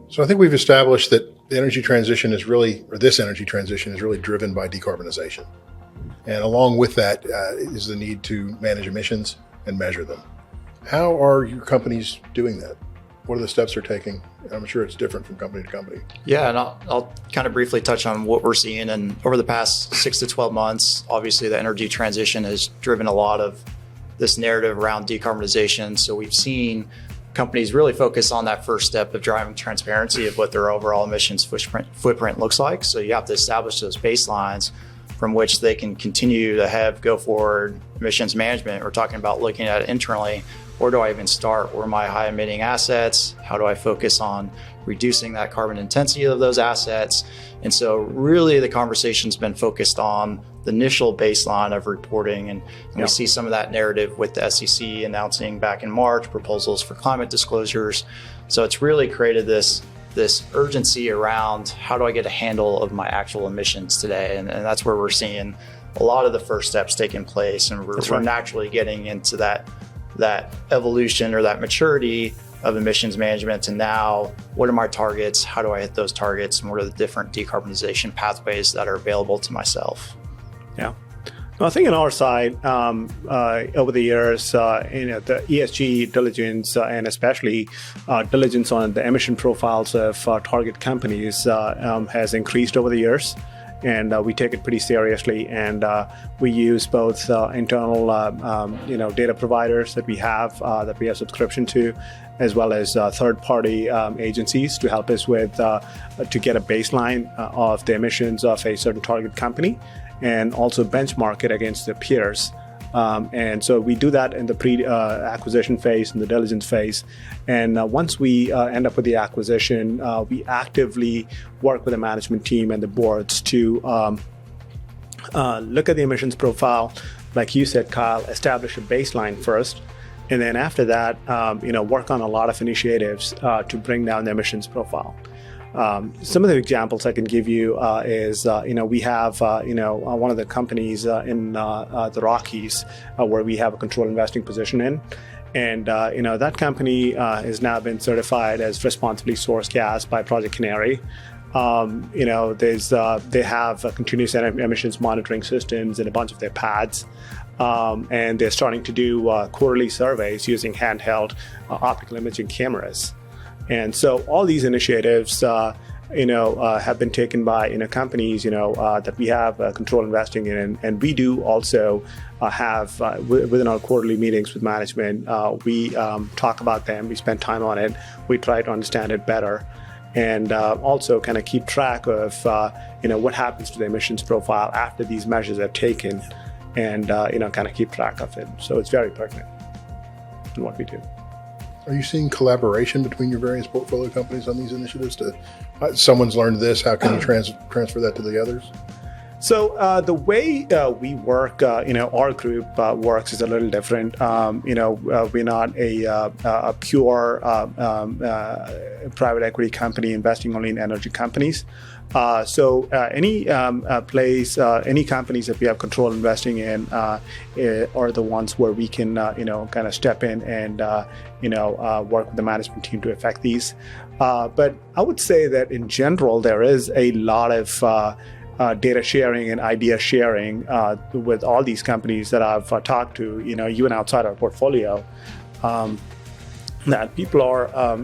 So I think we've established that the energy transition is really, or this energy transition is really driven by decarbonization. And along with that is the need to manage emissions and measure them. How are your companies doing that? What are the steps they're taking? I'm sure it's different from company to company. Yeah, and I'll kind of briefly touch on what we're seeing. And over the past 6 to 12 months, obviously the energy transition has driven a lot of this narrative around decarbonization. So we've seen companies really focus on that first step of driving transparency of what their overall emissions footprint looks like. So you have to establish those baselines from which they can continue to have go forward emissions management. We're talking about looking at it internally. Where do I even start? Where are my high emitting assets? How do I focus on reducing that carbon intensity of those assets? And so really the conversation's been focused on the initial baseline of reporting. And we see some of that narrative with the SEC announcing back in March proposals for climate disclosures. So it's really created this urgency around how do I get a handle of my actual emissions today? And that's where we're seeing a lot of the first steps taking place. And we're naturally getting into that evolution or that maturity of emissions management. And now, what are my targets? How do I hit those targets? And what are the different decarbonization pathways that are available to myself? Yeah. I think on our side, over the years, the ESG diligence and especially diligence on the emission profiles of target companies has increased over the years. And we take it pretty seriously, and we use both internal, data providers that we have subscription to, as well as third-party agencies to help us with to get a baseline of the emissions of a certain target company, and also benchmark it against the peers. And so we do that in the pre-acquisition phase and the diligence phase. And once we end up with the acquisition, we actively work with the management team and the boards to look at the emissions profile. Like you said, Kyle, establish a baseline first. And then after that, work on a lot of initiatives to bring down the emissions profile. Some of the examples I can give you is, we have, one of the companies in the Rockies where we have a controlled investing position in. And, that company has now been certified as responsibly sourced gas by Project Canary. They have continuous emissions monitoring systems in a bunch of their pads. And they're starting to do quarterly surveys using handheld optical imaging cameras. And so all these initiatives, have been taken by companies, that we have control investing in, and we do also have within our quarterly meetings with management. We talk about them, we spend time on it, we try to understand it better, and also kind of keep track of what happens to the emissions profile after these measures are taken, and kind of keep track of it. So it's very pertinent in what we do. Are you seeing collaboration between your various portfolio companies on these initiatives? Someone's learned this, how can you transfer that to the others? So the way we work, our group works is a little different. We're not a pure private equity company investing only in energy companies. So any companies that we have control investing in are the ones where we can, kind of step in and, work with the management team to affect these. But I would say that in general, there is a lot of data sharing and idea sharing with all these companies that I've talked to, even outside our portfolio, that people are,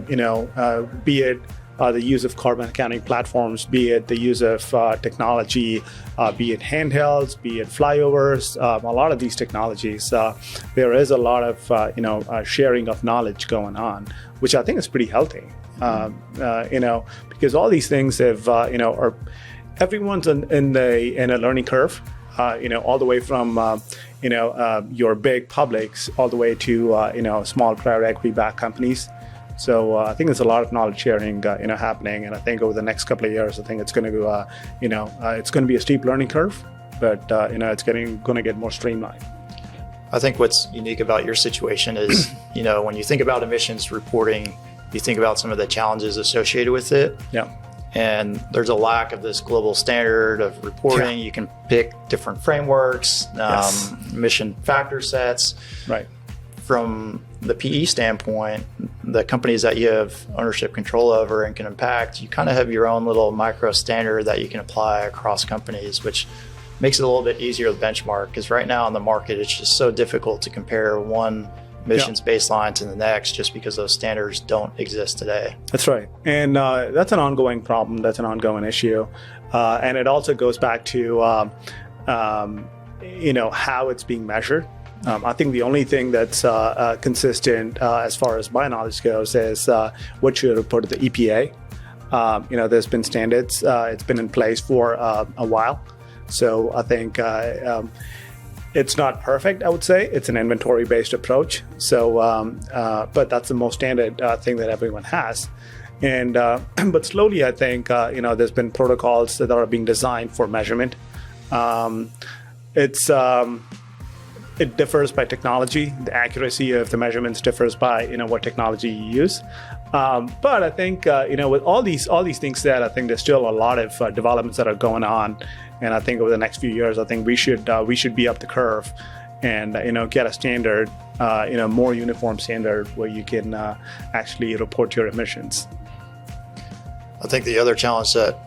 be it the use of carbon accounting platforms, be it the use of technology, be it handhelds, be it flyovers, a lot of these technologies, there is a lot of, sharing of knowledge going on, which I think is pretty healthy, because all these things have, are everyone's in a learning curve, all the way from, your big publics all the way to, small private equity-backed companies. So I think there's a lot of knowledge sharing, happening, and I think over the next couple of years, I think it's going to, it's going to be a steep learning curve, but it's going to get more streamlined. I think what's unique about your situation is, when you think about emissions reporting, you think about some of the challenges associated with it. Yeah. And there's a lack of this global standard of reporting. Yeah. You can pick different frameworks, emission factor sets. Right. from the PE standpoint, the companies that you have ownership control over and can impact, you kind of have your own little micro standard that you can apply across companies, which makes it a little bit easier to benchmark, because right now in the market, it's just so difficult to compare one emissions baseline to the next just because those standards don't exist today. That's right. And that's an ongoing problem. That's an ongoing issue. And it also goes back to, how it's being measured. I think the only thing that's consistent as far as my knowledge goes is what you report to the EPA. There's been standards. It's been in place for a while. So I think it's not perfect, I would say. It's an inventory-based approach. So, but that's the most standard thing that everyone has. And but slowly, I think there's been protocols that are being designed for measurement. It differs by technology. The accuracy of the measurements differs by what technology you use. But I think with all these things said, I think there's still a lot of developments that are going on. And I think over the next few years, I think we should be up the curve and get a standard, more uniform standard where you can actually report your emissions. I think the other challenge that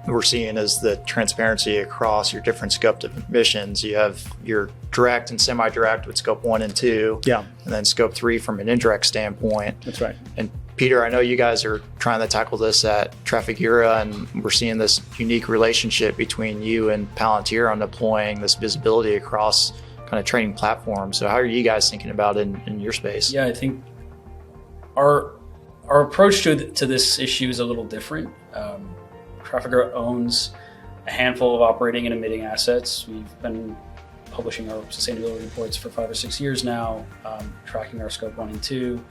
we're seeing is the transparency across your different scope of emissions. You have your direct and semi-direct with scope 1 and 2, and then scope 3 from an indirect standpoint. That's right. And Peter, I know you guys are trying to tackle this at Trafigura, and we're seeing this unique relationship between you and Palantir on deploying this visibility across kind of trading platforms. So how are you guys thinking about it in your space? Yeah, I think our approach to this issue is a little different. Trafigura owns a handful of operating and emitting assets. We've been publishing our sustainability reports for 5 or 6 years now, tracking our scope 1 and 2.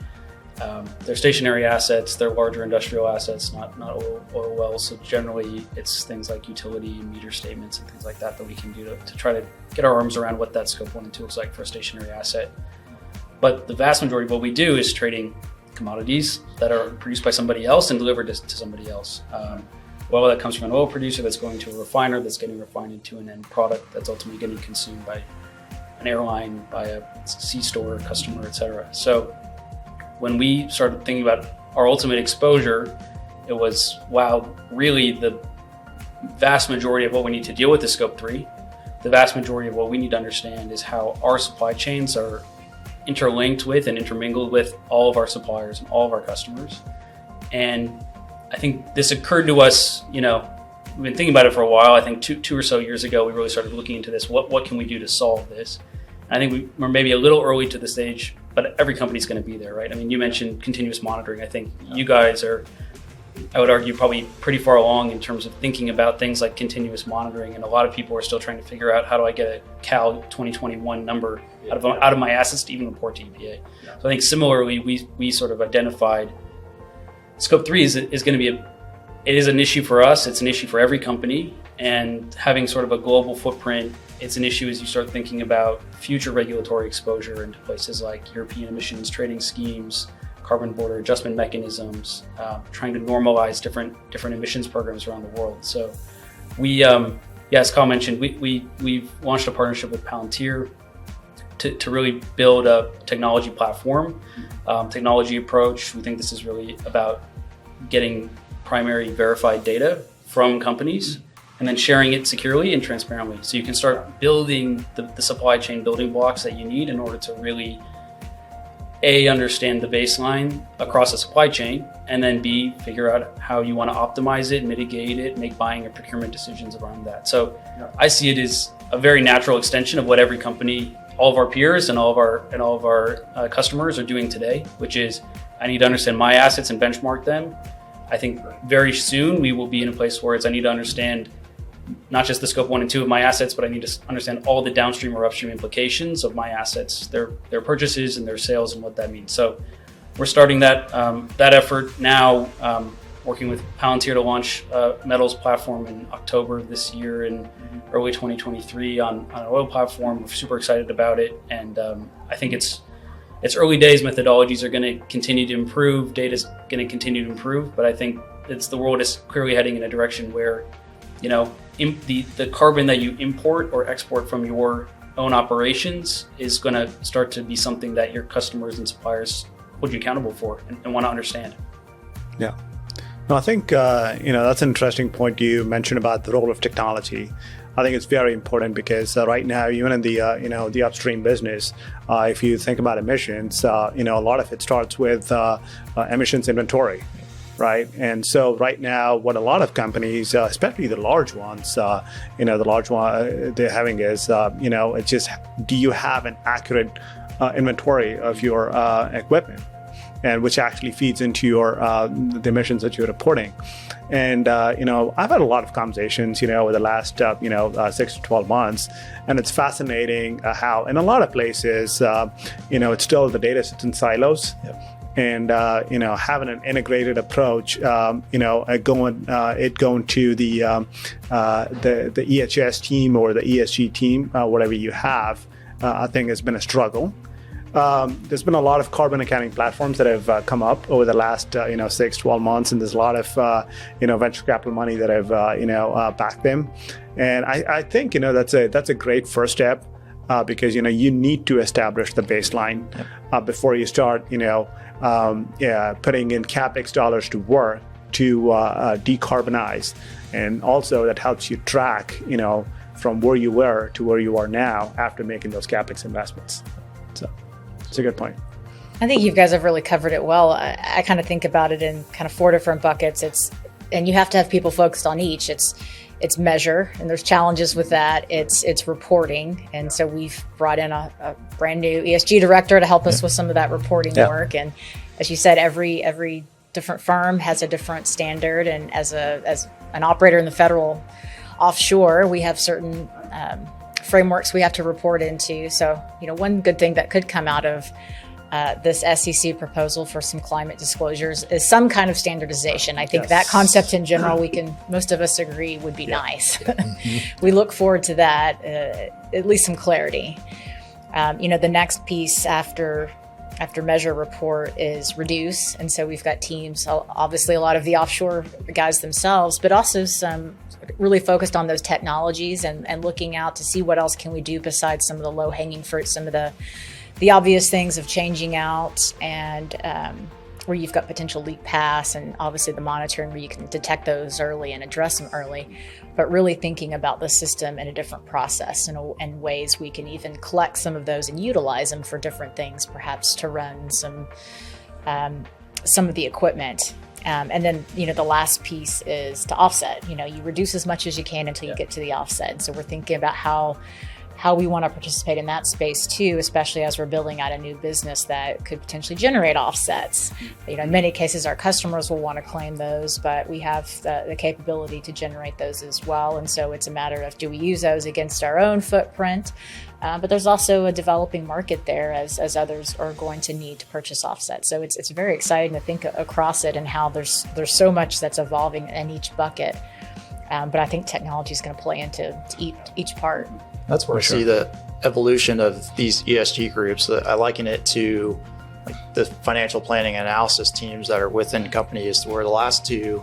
They're stationary assets, they're larger industrial assets, not oil wells. So generally it's things like utility and meter statements and things like that we can do to try to get our arms around what that scope 1 and 2 looks like for a stationary asset. But the vast majority of what we do is trading commodities that are produced by somebody else and delivered to somebody else. Oil that comes from an oil producer that's going to a refiner that's getting refined into an end product that's ultimately getting consumed by an airline, by a C-store customer, et cetera. So when we started thinking about our ultimate exposure, it was, wow, really the vast majority of what we need to deal with is scope 3. The vast majority of what we need to understand is how our supply chains are interlinked with and intermingled with all of our suppliers and all of our customers. And I think this occurred to us, we've been thinking about it for a while. I think two or so years ago, we really started looking into this. What can we do to solve this? And I think we're maybe a little early to the stage, but every company's going to be there, right? I mean, you mentioned continuous monitoring. I think you guys are, I would argue, probably pretty far along in terms of thinking about things like continuous monitoring. And a lot of people are still trying to figure out, how do I get a Cal 2021 number out of my assets to even report to EPA? So I think similarly, we sort of identified Scope 3 is going to be it is an issue for us. It's an issue for every company, and having sort of a global footprint, it's an issue as you start thinking about future regulatory exposure into places like European emissions trading schemes, carbon border adjustment mechanisms, trying to normalize different emissions programs around the world. So we, as Kyle mentioned, we've launched a partnership with Palantir to really build a technology platform, technology approach. We think this is really about getting primary verified data from companies and then sharing it securely and transparently. So you can start building the supply chain building blocks that you need in order to really, A, understand the baseline across the supply chain, and then B, figure out how you want to optimize it, mitigate it, make buying and procurement decisions around that. So I see it as a very natural extension of what every company, all of our peers and all of our customers are doing today, which is I need to understand my assets and benchmark them. I think very soon we will be in a place where I need to understand not just the scope 1 and 2 of my assets, but I need to understand all the downstream or upstream implications of my assets, their purchases and their sales and what that means. So we're starting that effort now, working with Palantir to launch a metals platform in October of this year and early 2023 on an oil platform. We're super excited about it. And I think it's early days. Methodologies are going to continue to improve. Data's going to continue to improve. But I think the world is clearly heading in a direction where, the carbon that you import or export from your own operations is going to start to be something that your customers and suppliers hold you accountable for and want to understand. Yeah. No, I think that's an interesting point you mentioned about the role of technology. I think it's very important because right now, even in the upstream business, if you think about emissions, a lot of it starts with emissions inventory, right? And so right now, what a lot of companies, especially the large ones, they're having is, it's just, do you have an accurate inventory of your equipment? And which actually feeds into your the emissions that you're reporting. And I've had a lot of conversations, over the last 6 to 12 months, and it's fascinating how in a lot of places, it's still the data sits in silos. Yep. And having an integrated approach, going to the EHS team or the ESG team, whatever you have, I think has been a struggle. There's been a lot of carbon accounting platforms that have come up over the last 6, 12 months, and there's a lot of venture capital money that have backed them. And I think that's a great first step because you need to establish the baseline before you start putting in CapEx dollars to work to decarbonize, and also that helps you track from where you were to where you are now after making those CapEx investments. So. It's a good point. I think you guys have really covered it well. I kind of think about it in kind of 4 different buckets. And you have to have people focused on each. It's measure, and there's challenges with that. It's reporting, and so we've brought in a brand new ESG director to help us with some of that reporting work. And as you said, every different firm has a different standard, and as an operator in the federal offshore, we have certain frameworks we have to report into. So, one good thing that could come out of this SEC proposal for some climate disclosures is some kind of standardization. I think that concept in general, most of us agree would be nice. We look forward to that, at least some clarity. The next piece after measure report is reduce. And so we've got teams, obviously a lot of the offshore guys themselves, but also some really focused on those technologies and looking out to see what else can we do besides some of the low-hanging fruit, some of the obvious things of changing out and where you've got potential leak paths, and obviously the monitoring where you can detect those early and address them early, but really thinking about the system in a different process and ways we can even collect some of those and utilize them for different things, perhaps to run some of the equipment. And then, the last piece is to offset. You reduce as much as you can until you get to the offset. So we're thinking about how we want to participate in that space too, especially as we're building out a new business that could potentially generate offsets. In many cases, our customers will want to claim those, but we have the capability to generate those as well. And so it's a matter of, do we use those against our own footprint? But there's also a developing market there as others are going to need to purchase offsets. So it's very exciting to think across it and how there's so much that's evolving in each bucket. But I think technology is going to play into each part. That's where I see the evolution of these ESG groups. I liken it to the financial planning and analysis teams that are within companies, where the last two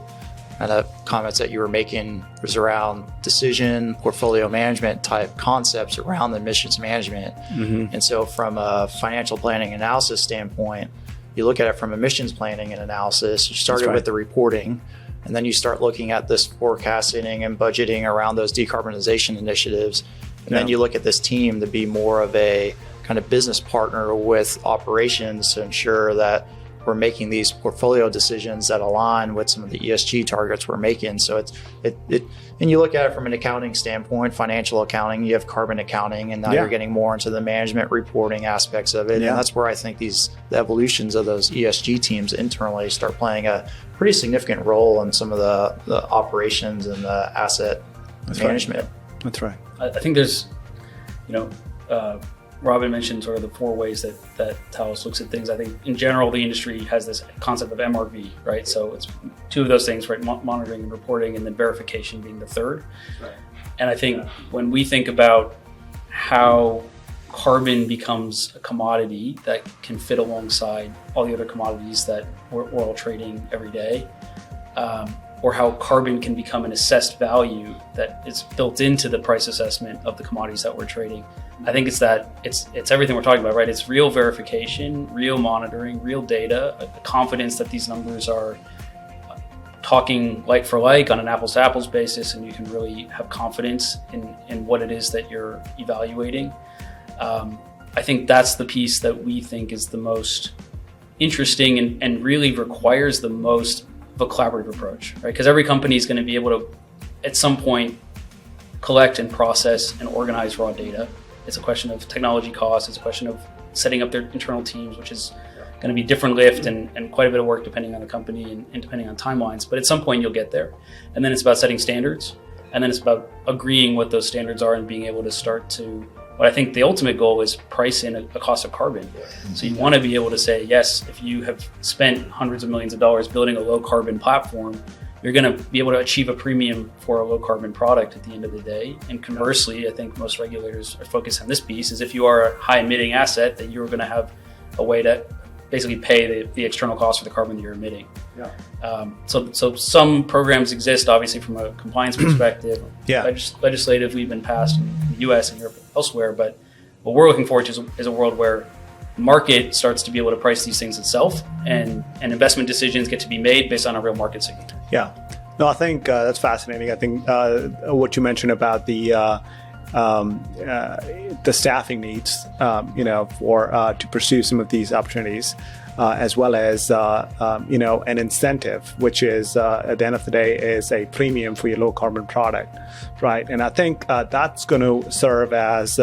kind of comments that you were making was around decision, portfolio management type concepts around the emissions management. Mm-hmm. And so from a financial planning analysis standpoint, you look at it from emissions planning and analysis. You started with the reporting, and then you start looking at this forecasting and budgeting around those decarbonization initiatives. And then you look at this team to be more of a kind of business partner with operations to ensure that we're making these portfolio decisions that align with some of the ESG targets we're making. So and you look at it from an accounting standpoint, financial accounting, you have carbon accounting, and now you're getting more into the management reporting aspects of it. Yeah. And that's where I think the evolutions of those ESG teams internally start playing a pretty significant role in some of the operations and the asset management. Right. That's right. I think there's, Robin mentioned sort of the 4 ways that Talos looks at things. I think in general, the industry has this concept of MRV, right? So it's 2 of those things, right? Monitoring and reporting, and then verification being the 3rd. Right. And I think when we think about how carbon becomes a commodity that can fit alongside all the other commodities that we're all trading every day, or how carbon can become an assessed value that is built into the price assessment of the commodities that we're trading, I think it's everything we're talking about, right? It's real verification, real monitoring, real data, confidence that these numbers are talking like for like on an apples to apples basis, and you can really have confidence in what it is that you're evaluating. I think that's the piece that we think is the most interesting and really requires the most of a collaborative approach, right? Because every company is going to be able to, at some point, collect and process and organize raw data. It's a question of technology costs. It's a question of setting up their internal teams, which is going to be different lift and quite a bit of work depending on the company and depending on timelines. But at some point you'll get there. And then it's about setting standards. And then it's about agreeing what those standards are and being able to start to, what I think the ultimate goal is price in a cost of carbon. So you want to be able to say, yes, if you have spent hundreds of millions of dollars building a low carbon platform, you're going to be able to achieve a premium for a low carbon product at the end of the day. And conversely, I think most regulators are focused on this piece, is if you are a high emitting asset, that you're going to have a way to basically pay the external cost for the carbon that you're emitting. So some programs exist, obviously, from a compliance perspective. Legislatively been passed in the US and Europe and elsewhere. But what we're looking forward to is a world where the market starts to be able to price these things itself, and investment decisions get to be made based on a real market signal. Yeah. No, I think that's fascinating. I think what you mentioned about the staffing needs, to pursue some of these opportunities, as well as an incentive, which is at the end of the day is a premium for your low carbon product, right? And I think that's going to serve as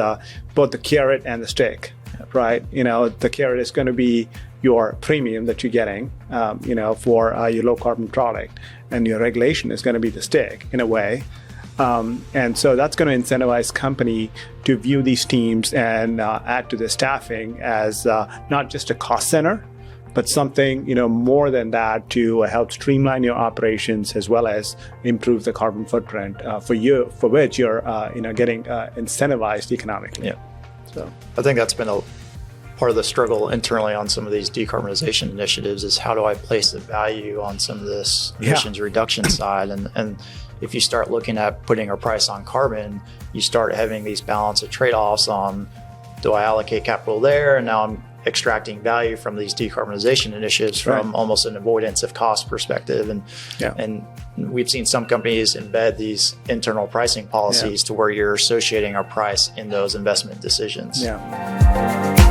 both the carrot and the stick, right? The carrot is going to be your premium that you're getting, for your low carbon product, and your regulation is going to be the stick in a way. And so that's going to incentivize company to view these teams and add to the staffing as not just a cost center, but something more than that to help streamline your operations as well as improve the carbon footprint for which you're getting incentivized economically. Yeah. So I think that's been a part of the struggle internally on some of these decarbonization initiatives is how do I place the value on some of this emissions reduction side, and if you start looking at putting a price on carbon, you start having these balance of trade-offs on, do I allocate capital there? And now I'm extracting value from these decarbonization initiatives from almost an avoidance of cost perspective. And we've seen some companies embed these internal pricing policies to where you're associating our price in those investment decisions. Yeah.